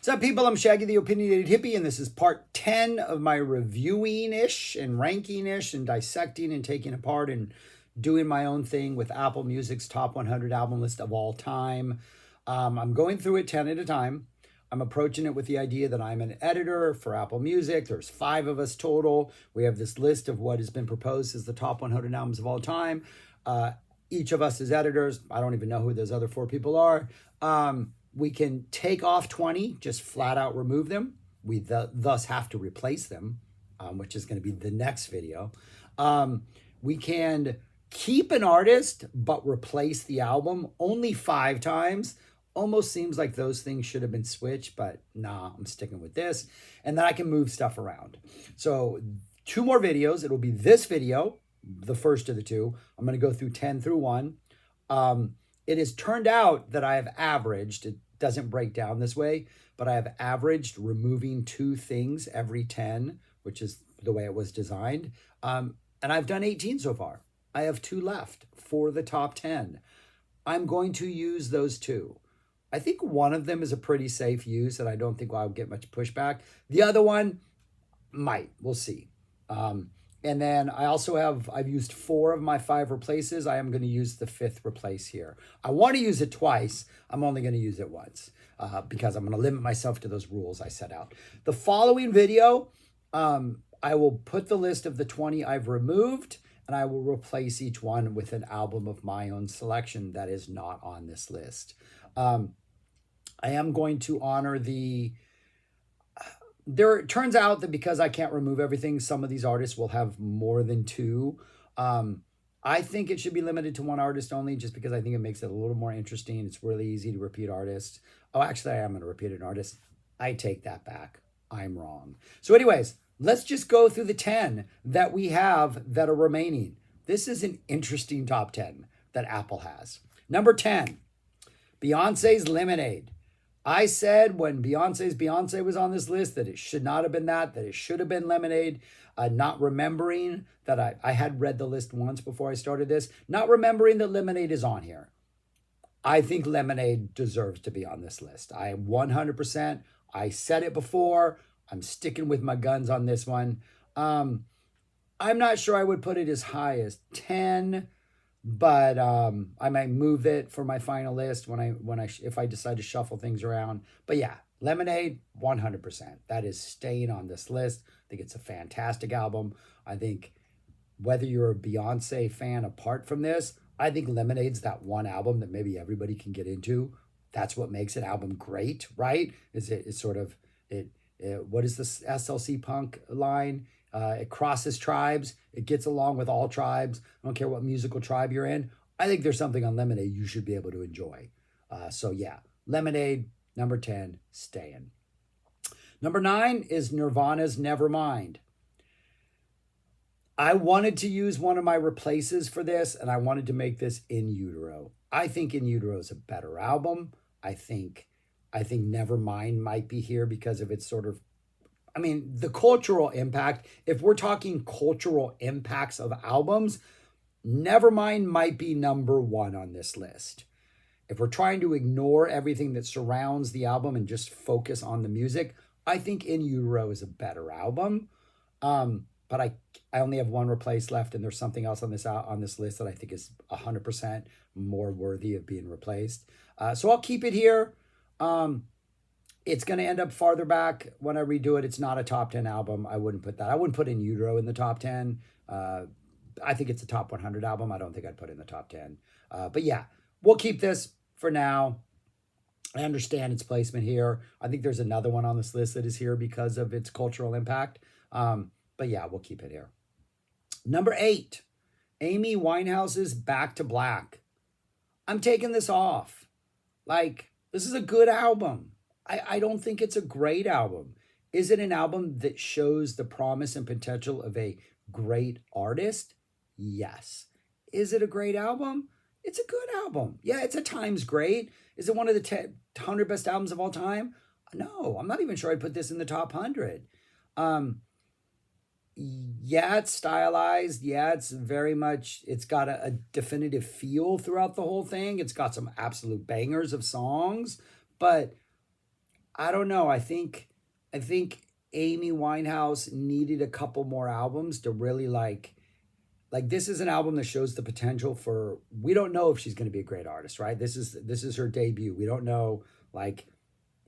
What's up, people? I'm Shaggy the Opinionated Hippie, and this is part 10 of my reviewing-ish and ranking-ish and dissecting and taking apart and doing my own thing with Apple Music's top 100 album list of all time. I'm going through it 10 at a time. I'm approaching it with the idea that I'm an editor for Apple Music. There's 5 of us total. We have this list of what has been proposed as the top 100 albums of all time. Each of us is editors. I don't even know who those other 4 people are. We can take off 20, just flat out remove them. We thus have to replace them, which is going to be the next video. We can keep an artist, but replace the album only 5 times. Almost seems like those things should have been switched, but nah, I'm sticking with this. And then I can move stuff around. So 2 more videos. It'll be this video, the first of the 2. I'm going to go through 10 through 1. It has turned out that I have averaged, it doesn't break down this way, but I have averaged removing 2 things every 10, which is the way it was designed. And I've done 18 so far. I have 2 left for the top 10. I'm going to use those 2. I think one of them is a pretty safe use and I don't think I'll get much pushback. The other one might, we'll see. And then I also I've used 4 of my 5 replaces. I am going to use the 5th replace here. I want to use it twice. I'm only going to use it once because I'm going to limit myself to those rules I set out. The following video, I will put the list of the 20 I've removed and I will replace each one with an album of my own selection that is not on this list. I am going to honor it turns out that because I can't remove everything, some of these artists will have more than 2. I think it should be limited to 1 artist only just because I think it makes it a little more interesting. It's really easy to repeat artists. Oh, actually, I am going to repeat an artist. I take that back. I'm wrong. So anyways, let's just go through the 10 that we have that are remaining. This is an interesting top 10 that Apple has. Number 10, Beyonce's Lemonade. I said when Beyonce's Beyonce was on this list that it should not have been that it should have been Lemonade. Not remembering that I had read the list once before I started this. Not remembering that Lemonade is on here. I think Lemonade deserves to be on this list. I 100%. I said it before. I'm sticking with my guns on this one. I'm not sure I would put it as high as 10. But I might move it for my final list if I decide to shuffle things around. But yeah, Lemonade, 100%. That is staying on this list. I think it's a fantastic album. I think whether you're a Beyonce fan apart from this, I think Lemonade's that one album that maybe everybody can get into. That's what makes an album great, right? It's sort of what is this SLC Punk line? It crosses tribes. It gets along with all tribes. I don't care what musical tribe you're in. I think there's something on Lemonade you should be able to enjoy. So yeah, Lemonade, number 10, staying. Number 9 is Nirvana's Nevermind. I wanted to use one of my replaces for this, and I wanted to make this In Utero. I think In Utero is a better album. I think Nevermind might be here because of its sort of, the cultural impact. If we're talking cultural impacts of albums, Nevermind might be number 1 on this list. If we're trying to ignore everything that surrounds the album and just focus on the music, I think In Utero is a better album. But I only have 1 replace left, and there's something else on this list that I think is 100% more worthy of being replaced. So I'll keep it here. It's going to end up farther back when I redo it. It's not a top 10 album. I wouldn't put that. I wouldn't put In Utero in the top 10. I think it's a top 100 album. I don't think I'd put it in the top 10. But yeah, we'll keep this for now. I understand its placement here. I think there's another one on this list that is here because of its cultural impact. But yeah, we'll keep it here. Number 8, Amy Winehouse's Back to Black. I'm taking this off. This is a good album. I don't think it's a great album. Is it an album that shows the promise and potential of a great artist? Yes. Is it a great album? It's a good album. Yeah, it's at times great. Is it one of the 100 best albums of all time? No, I'm not even sure I'd put this in the top 100. Yeah, it's stylized. Yeah, it's very much, it's got a definitive feel throughout the whole thing. It's got some absolute bangers of songs, but I don't know. I think Amy Winehouse needed a couple more albums to really like this is an album that shows the potential for, we don't know if she's going to be a great artist, right? This is her debut. We don't know, like,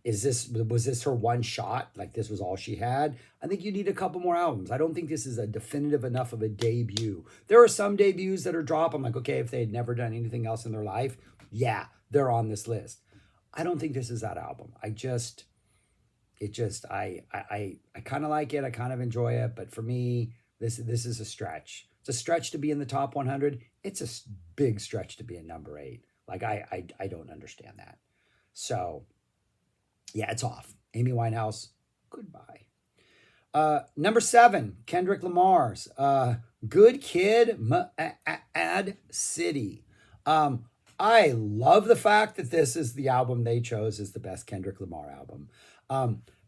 was this her one shot? Like this was all she had? I think you need a couple more albums. I don't think this is a definitive enough of a debut. There are some debuts that are drop. I'm like, okay, if they had never done anything else in their life, yeah, they're on this list. I don't think this is that album. I kind of like it. I kind of enjoy it, but for me, this is a stretch. It's a stretch to be in the top 100. It's a big stretch to be in number 8. Like I don't understand that. So yeah, it's off. Amy Winehouse, goodbye. Number 7, Kendrick Lamar's Good Kid, Mad City. I love the fact that this is the album they chose as the best Kendrick Lamar album.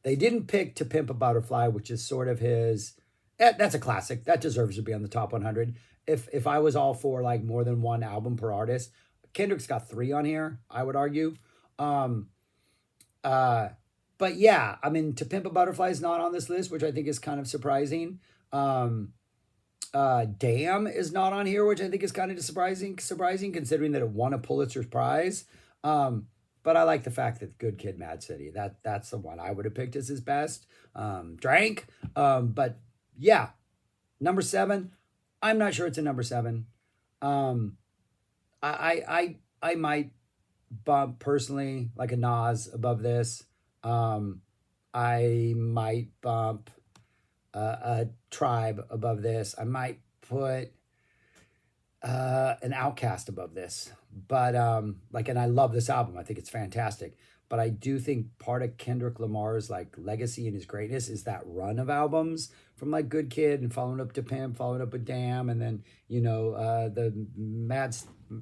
They didn't pick To Pimp a Butterfly, which is sort of his. That's a classic. That deserves to be on the top 100. If I was all for like more than one album per artist, Kendrick's got 3 on here, I would argue. But yeah, I mean, To Pimp a Butterfly is not on this list, which I think is kind of surprising. Damn is not on here, which I think is kind of surprising considering that it won a Pulitzer Prize. But I like the fact that Good Kid, Mad City, that's the one I would have picked as his best. Drank. But yeah, number 7. I'm not sure it's a number 7. I might bump personally like a Nas above this. I might bump a Tribe above this. I might put an Outcast above this. But and I love this album. I think it's fantastic. But I do think part of Kendrick Lamar's like legacy and his greatness is that run of albums from like Good Kid and following up to Pimp, following up with Damn, and then the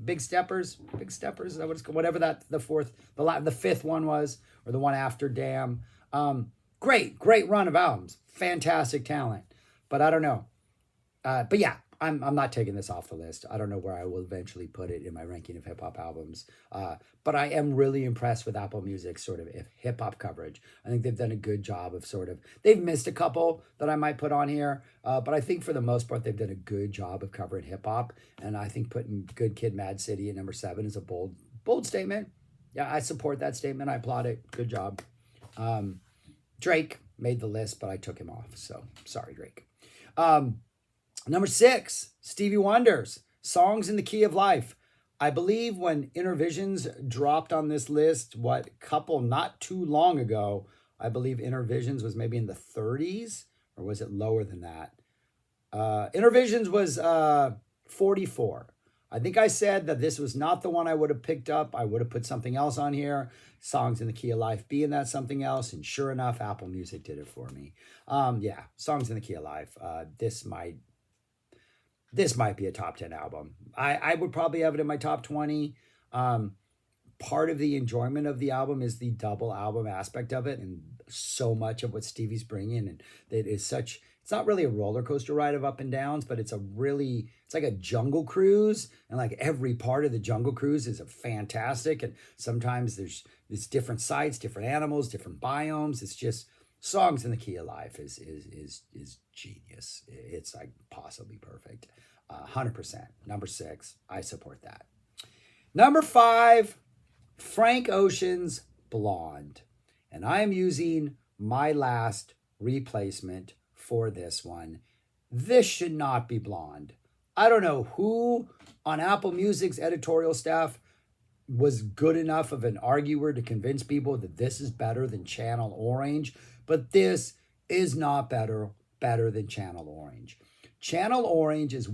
Big Steppers. Is that what it's called? Whatever that the fifth one was, or the one after Damn. Great run of albums, fantastic talent. But I don't know. But yeah, I'm not taking this off the list. I don't know where I will eventually put it in my ranking of hip hop albums. But I am really impressed with Apple Music's sort of hip hop coverage. I think they've done a good job of they've missed a couple that I might put on here. But I think for the most part, they've done a good job of covering hip hop. And I think putting Good Kid, Mad City at number 7 is a bold statement. Yeah, I support that statement. I applaud it. Good job. Drake made the list, but I took him off. So sorry, Drake. Number 6, Stevie Wonder's Songs in the Key of Life. I believe when Innervisions dropped on this list, not too long ago, I believe Innervisions was maybe in the 30s, or was it lower than that? Innervisions was 44. I think I said that this was not the one I would have picked up. I would have put something else on here. Songs in the Key of Life being that something else. And sure enough, Apple Music did it for me. Yeah, Songs in the Key of Life. This might be a top 10 album. I would probably have it in my top 20. Part of the enjoyment of the album is the double album aspect of it, and so much of what Stevie's bringing, and it's not really a roller coaster ride of up and downs, but it's like a jungle cruise, and like every part of the jungle cruise is fantastic, and sometimes there's different sites, different animals, different biomes. It's just Songs in the Key of Life is genius. It's like possibly perfect. 100%. Number 6, I support that. Number 5, Frank Ocean's Blonde. And I am using my last replacement for this one. This should not be Blonde. I don't know who on Apple Music's editorial staff was good enough of an arguer to convince people that this is better than Channel Orange, but this is not better than Channel Orange. Channel Orange is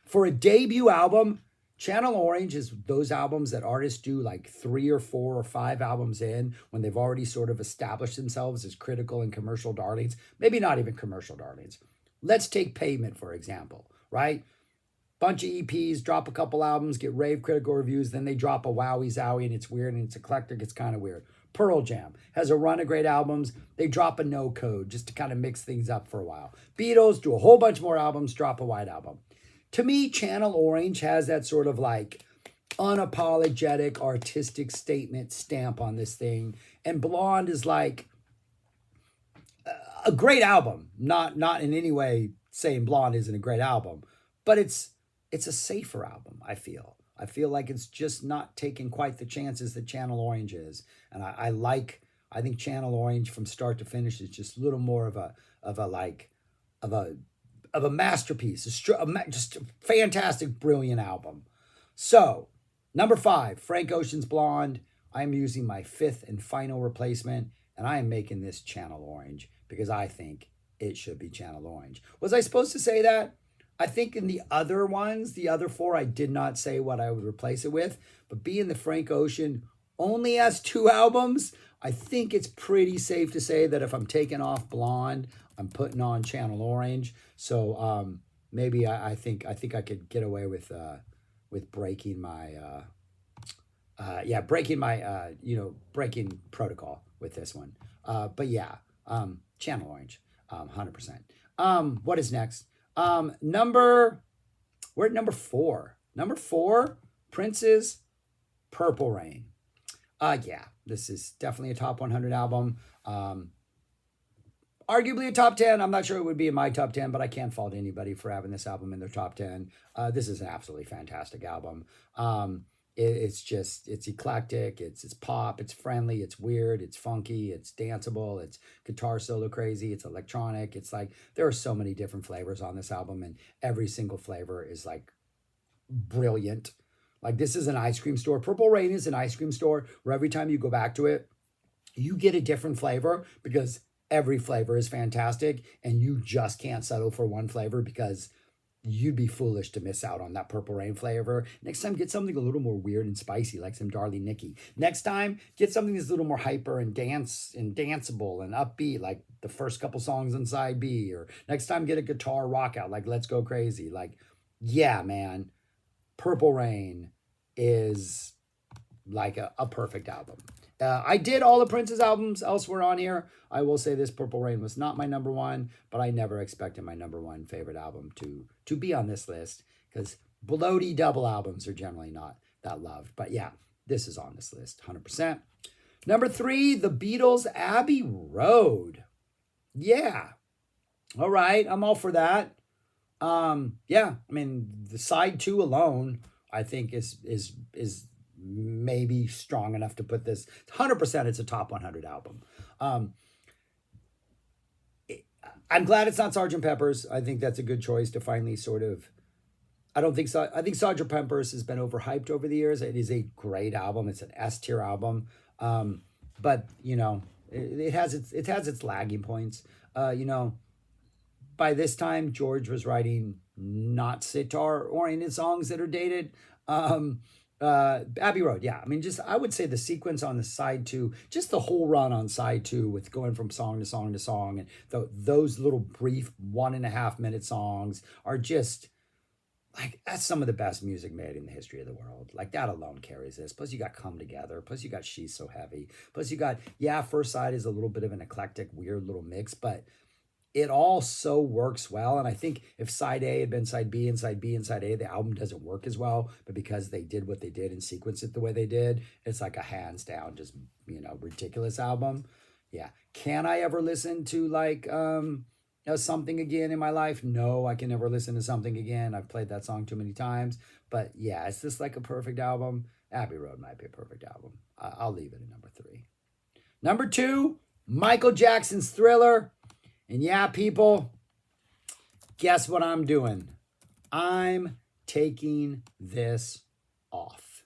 for a debut album. Channel Orange is those albums that artists do like 3 or 4 or 5 albums in when they've already sort of established themselves as critical and commercial darlings. Maybe not even commercial darlings. Let's take Pavement, for example, right? Bunch of EPs, drop a couple albums, get rave critical reviews, then they drop a wowie zowie and it's weird and it's eclectic, it's kind of weird. Pearl Jam has a run of great albums. They drop a No Code just to kind of mix things up for a while. Beatles do a whole bunch more albums, drop a white album. To me, Channel Orange has that sort of like unapologetic artistic statement stamp on this thing. And Blonde is like a great album. Not in any way saying Blonde isn't a great album, but it's a safer album, I feel. I feel like it's just not taking quite the chances that Channel Orange is. And I think Channel Orange from start to finish is just a little more of a masterpiece, just a fantastic, brilliant album. So, number 5, Frank Ocean's Blonde. I'm using my 5th and final replacement, and I am making this Channel Orange because I think it should be Channel Orange. Was I supposed to say that? I think in the other ones, the other 4, I did not say what I would replace it with, but being the Frank Ocean only has 2 albums, I think it's pretty safe to say that if I'm taking off Blonde, I'm putting on Channel Orange. So maybe I think I could get away with breaking my breaking protocol with this one. But yeah, Channel Orange, 100%. What is next? We're at number 4. Number 4, Prince's Purple Rain. Yeah, this is definitely a top 100 album. Arguably a top 10. I'm not sure it would be in my top 10, but I can't fault anybody for having this album in their top 10. This is an absolutely fantastic album. It's eclectic, it's pop, it's friendly, it's weird, it's funky, it's danceable, it's guitar solo crazy, it's electronic. It's like there are so many different flavors on this album, and every single flavor is like brilliant. Like this is an ice cream store. Purple Rain is an ice cream store where every time you go back to it, you get a different flavor because every flavor is fantastic, and you just can't settle for one flavor because you'd be foolish to miss out on that Purple Rain flavor. Next time, get something a little more weird and spicy, like some Darlie Nikki. Next time, get something that's a little more hyper and danceable and upbeat, like the first couple songs on side B. Or next time, get a guitar rock out, like Let's Go Crazy. Like, yeah, man, Purple Rain is like a perfect album. I did all of Prince's albums elsewhere on here. I will say this, Purple Rain was not my number 1, but I never expected my number 1 favorite album to be on this list because bloaty double albums are generally not that loved. But yeah, this is on this list, 100%. Number 3, The Beatles' Abbey Road. Yeah. All right, I'm all for that. Yeah, I mean, the side 2 alone, I think is maybe strong enough to put this 100%. It's a top 100 album. I'm glad it's not Sgt. Pepper's. I think that's a good choice to finally sort of. I think Sgt. Pepper's has been overhyped over the years. It is a great album. It's an S tier album, but you know it has its lagging points. By this time George was writing not sitar oriented songs that are dated. Abbey Road, yeah. I mean, I would say the sequence on the side 2, just the whole run on side 2 with going from song to song to song, and those little brief 1.5 minute songs are just like, that's some of the best music made in the history of the world. Like that alone carries this. Plus you got Come Together. Plus you got She's So Heavy. Plus you got, yeah, First Side is a little bit of an eclectic, weird little mix, but it all so works well. And I think if side A had been side B and side B and side A, the album doesn't work as well. But because they did what they did and sequenced it the way they did, it's like a hands down, just, ridiculous album. Yeah. Can I ever listen to like Something Again in my life? No, I can never listen to Something Again. I've played that song too many times. But yeah, is this like a perfect album? Abbey Road might be a perfect album. I'll leave it at number 3. Number 2, Michael Jackson's Thriller. And yeah, people, guess what I'm doing? I'm taking this off.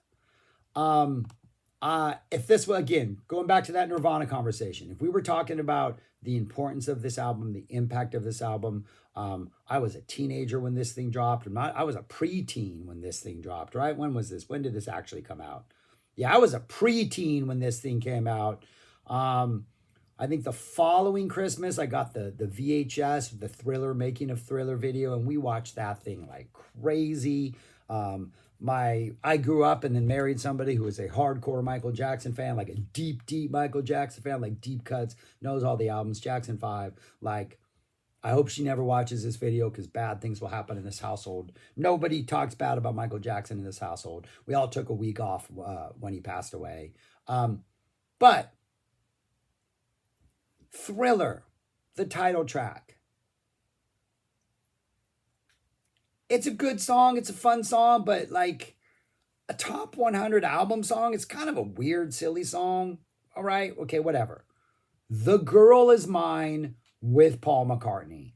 If this were, again, going back to that Nirvana conversation, if we were talking about the importance of this album, the impact of this album, I was a teenager when this thing dropped. I was a preteen when this thing dropped, right? When was this? When did this actually come out? Yeah, I was a preteen when this thing came out. I think the following Christmas, I got the VHS, the Thriller, Making of Thriller video, and we watched that thing like crazy. I grew up and then married somebody who was a hardcore Michael Jackson fan, like a deep Michael Jackson fan, like deep cuts, knows all the albums, Jackson 5. Like, I hope she never watches this video because bad things will happen in this household. Nobody talks bad about Michael Jackson in this household. We all took a week off when he passed away. But Thriller, the title track. It's a good song. It's a fun song, but like a top 100 album song, it's kind of a weird, silly song. All right. Okay, whatever. The Girl Is Mine with Paul McCartney.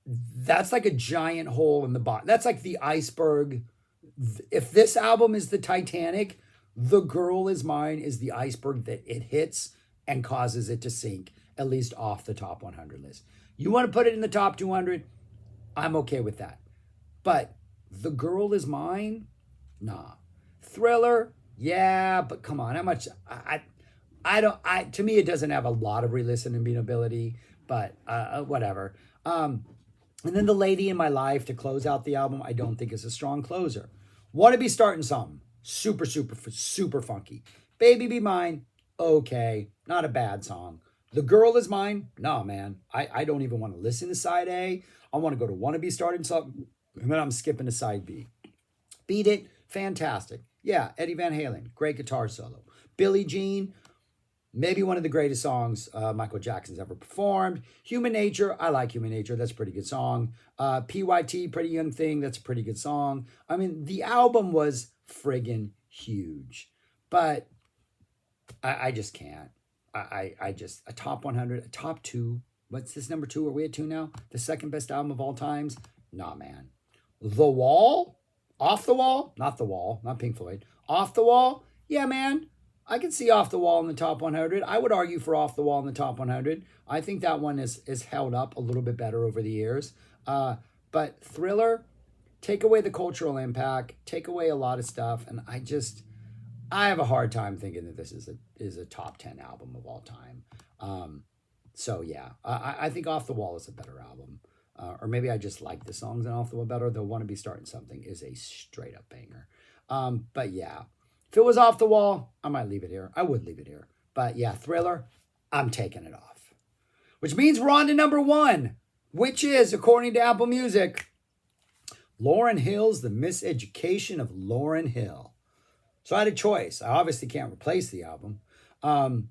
That's like a giant hole in the bottom. That's like the iceberg. If this album is the Titanic, The Girl Is Mine is the iceberg that it hits and causes it to sink, at least off the top 100 list. You want to put it in the top 200? I'm okay with that. But The Girl Is Mine? Nah. Thriller? Yeah, but come on. How much? To me, it doesn't have a lot of re-listening ability, but whatever. And then The Lady in My Life to close out the album, I don't think is a strong closer. Want to Be Starting Something? Super, super, super funky. Baby Be Mine? Okay. Not a bad song. The Girl Is Mine? No, man. I don't even want to listen to side A. I want to go to Want to Be Starting Something, and then I'm skipping to side B. Beat It? Fantastic. Yeah, Eddie Van Halen. Great guitar solo. Billie Jean? Maybe one of the greatest songs Michael Jackson's ever performed. Human Nature, I like Human Nature. That's a pretty good song. PYT, Pretty Young Thing, that's a pretty good song. I mean, the album was friggin' huge. But I just can't. I just, a top 100, a top 2. What's this, number 2? Are we at 2 now? The second best album of all times? Nah, man. The Wall? Off the Wall? Not The Wall, not Pink Floyd. Off the Wall? Yeah, man. I can see Off the Wall in the top 100. I would argue for Off the Wall in the top 100. I think that one is held up a little bit better over the years. But Thriller, take away the cultural impact, take away a lot of stuff, and I have a hard time thinking that this is a top 10 album of all time. So yeah, I think Off the Wall is a better album. Or maybe I just like the songs in Off the Wall better. Though Want to Be Starting Something is a straight up banger. But yeah. If it was Off the Wall, I might leave it here. I would leave it here. But yeah, Thriller, I'm taking it off. Which means we're on to number 1, which is, according to Apple Music, Lauryn Hill's The Miseducation of Lauryn Hill. So I had a choice. I obviously can't replace the album. And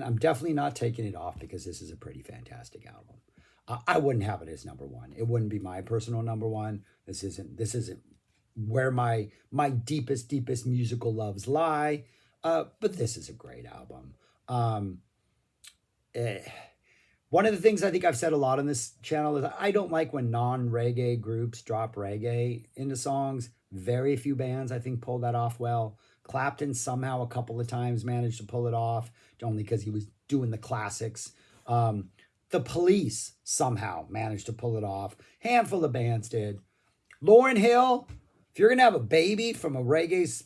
I'm definitely not taking it off because this is a pretty fantastic album. I wouldn't have it as number 1. It wouldn't be my personal number 1. This isn't where my deepest musical loves lie. But this is a great album. One of the things I think I've said a lot on this channel is I don't like when non-reggae groups drop reggae into songs. Very few bands, I think, pull that off well. Clapton somehow a couple of times managed to pull it off, only because he was doing the classics. The Police somehow managed to pull it off. Handful of bands did. Lauryn Hill, if you're going to have a baby from reggae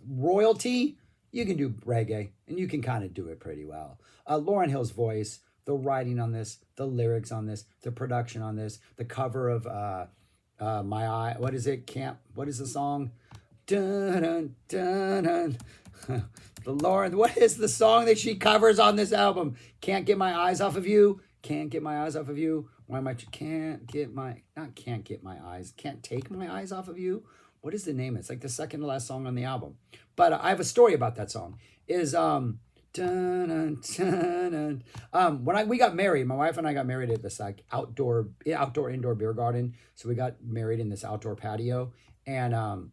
royalty, you can do reggae, and you can kind of do it pretty well. Lauryn Hill's voice, the writing on this, the lyrics on this, the production on this, the cover of My Eye, what is it? What is the song? Dun, dun, dun, dun. The Lauren, what is the song that she covers on this album? Can't Get My Eyes Off of You. Can't Get My Eyes Off of You. Why am I can't take my eyes off of you? What is the name? It's like the second to last song on the album. But I have a story about that song. When we got married, my wife and I got married at this like outdoor indoor beer garden. So we got married in this outdoor patio, and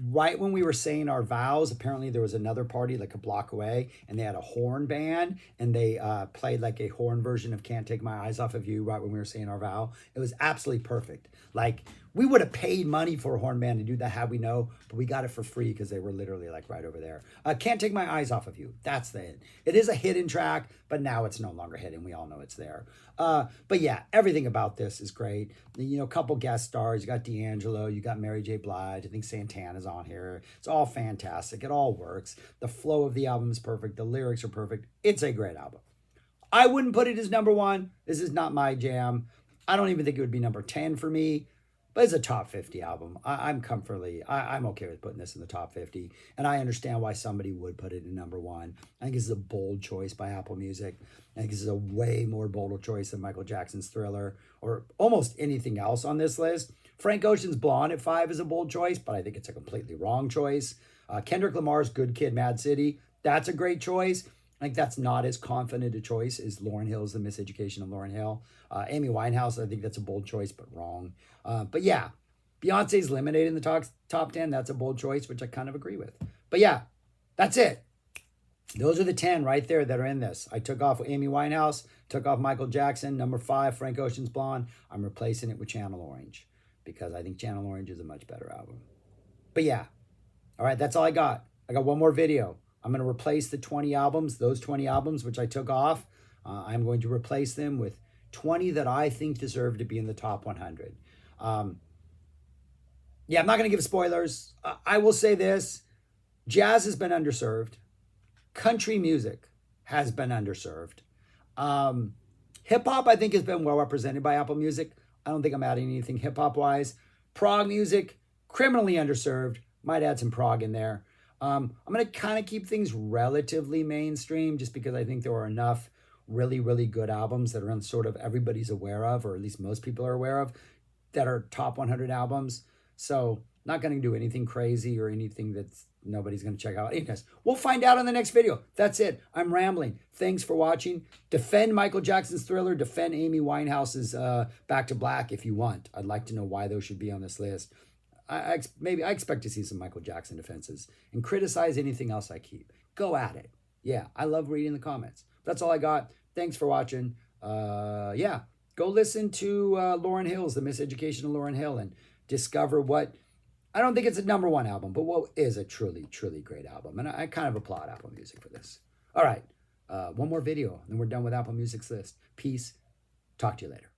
right when we were saying our vows, apparently there was another party like a block away, and they had a horn band, and they played like a horn version of Can't Take My Eyes Off of You right when we were saying our vow. It was absolutely perfect. Like, we would have paid money for a horn band to do that had we know, but we got it for free because they were literally like right over there. Can't Take My Eyes Off of You. That's the hit. It is a hidden track, but now it's no longer hidden. We all know it's there. But yeah, everything about this is great. You know, a couple guest stars. You got D'Angelo. You got Mary J. Blige. I think Santana's on here. It's all fantastic. It all works. The flow of the album is perfect. The lyrics are perfect. It's a great album. I wouldn't put it as number 1. This is not my jam. I don't even think it would be number 10 for me. but it's a top 50 album. I'm okay with putting this in the top 50. And I understand why somebody would put it in number one. I think this is a bold choice by Apple Music. I think this is a way more bolder choice than Michael Jackson's Thriller or almost anything else on this list. Frank Ocean's Blonde at 5 is a bold choice, but I think it's a completely wrong choice. Kendrick Lamar's Good Kid, Mad City, that's a great choice. I think that's not as confident a choice as Lauryn Hill's The Miseducation of Lauryn Hill. Amy Winehouse, I think that's a bold choice, but wrong. But yeah, Beyonce's Lemonade in the top 10, that's a bold choice, which I kind of agree with. But yeah, that's it. Those are the 10 right there that are in this. I took off Amy Winehouse, took off Michael Jackson. Number 5, Frank Ocean's Blonde. I'm replacing it with Channel Orange because I think Channel Orange is a much better album. But yeah, all right, that's all I got. I got one more video. I'm going to replace the 20 albums, those 20 albums, which I took off. I'm going to replace them with 20 that I think deserve to be in the top 100. Yeah, I'm not going to give spoilers. I will say this. Jazz has been underserved. Country music has been underserved. Hip-hop, I think, has been well represented by Apple Music. I don't think I'm adding anything hip-hop-wise. Prog music, criminally underserved. Might add some prog in there. I'm going to kind of keep things relatively mainstream just because I think there are enough really, really good albums that are sort of everybody's aware of, or at least most people are aware of, that are top 100 albums. So not going to do anything crazy or anything that's nobody's going to check out. Anyways, we'll find out on the next video. That's it. I'm rambling. Thanks for watching. Defend Michael Jackson's Thriller. Defend Amy Winehouse's Back to Black if you want. I'd like to know why those should be on this list. I expect to see some Michael Jackson defenses and criticize anything else I keep. Go at it. Yeah, I love reading the comments. That's all I got. Thanks for watching. Yeah, go listen to Lauryn Hill's The Miseducation of Lauryn Hill and discover what, I don't think it's a number one album, but what is a truly, truly great album. And I kind of applaud Apple Music for this. All right, one more video, and then we're done with Apple Music's list. Peace. Talk to you later.